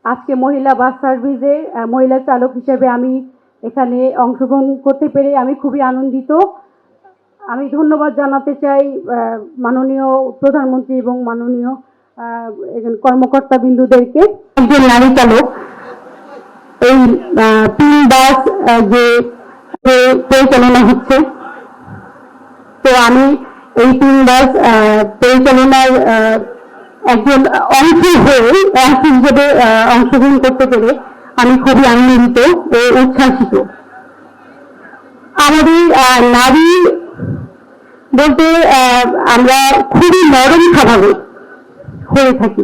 আজকে মহিলা বাস সার্ভিসে মহিলা চালক হিসেবে আমি এখানে অংশগ্রহণ করতে পেরে আমি খুবই আনন্দিত। আমি ধন্যবাদ জানাতে চাই মাননীয় প্রধানমন্ত্রী এবং মাননীয় কর্মকর্তা বিন্দুদেরকে। একজন নারী চালক এই তিন বাস যে পরিচালনা হচ্ছে, তো আমি এই তিন বাস পরিচালনার একজন অংশ হিসেবে অংশগ্রহণ করতে পেরে আমি খুবই আনন্দিত ও উচ্ছ্বাসিত। আমাদের নারী বলতে আমরা খুবই নরম স্বভাবের হয়ে থাকি।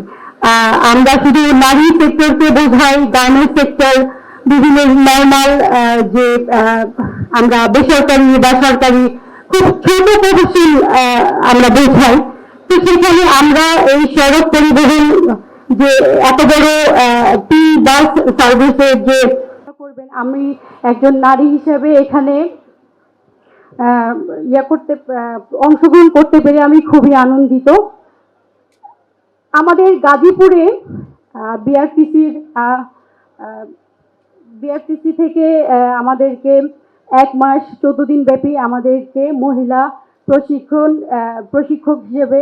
আমরা শুধু নারী সেক্টরকে বোঝাই, গার্মেন্টস সেক্টর, বিভিন্ন নর্মাল যে আমরা বেসরকারি বা সরকারি খুব ছোট প্রফেশন আমরা বোঝাই। তো সেখানে আমরা এই সড়ক পরিবহন যে এত বড় বাস সার্ভিসের যে করবেন, আমি একজন নারী হিসেবে এখানে অংশগ্রহণ করতে পেরে আমি খুবই আনন্দিত। আমাদের গাজীপুরে বিআরটিসি থেকে আমাদেরকে 1 মাস 14 দিন ব্যাপী আমাদেরকে মহিলা প্রশিক্ষক হিসেবে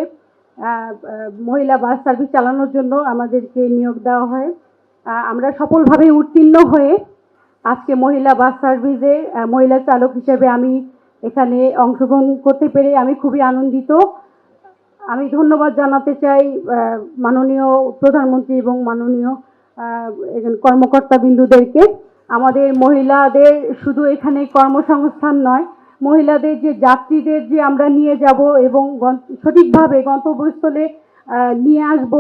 মহিলা বাস সার্ভিস চালানোর জন্য আমাদেরকে নিয়োগ দেওয়া হয়। আমরা সফলভাবে উত্তীর্ণ হয়ে আজকে মহিলা বাস সার্ভিসে মহিলা চালক হিসেবে আমি এখানে অংশগ্রহণ করতে পেরে আমি খুবই আনন্দিত। আমি ধন্যবাদ জানাতে চাই মাননীয় প্রধানমন্ত্রী এবং মাননীয় কর্মকর্তা বিন্দুদেরকে। আমাদের মহিলাদের শুধু এখানে কর্মসংস্থান নয়, মহিলাদের যে যাত্রীদের যে আমরা নিয়ে যাব এবং সঠিকভাবে গন্তব্যস্থলে নিয়ে আসব।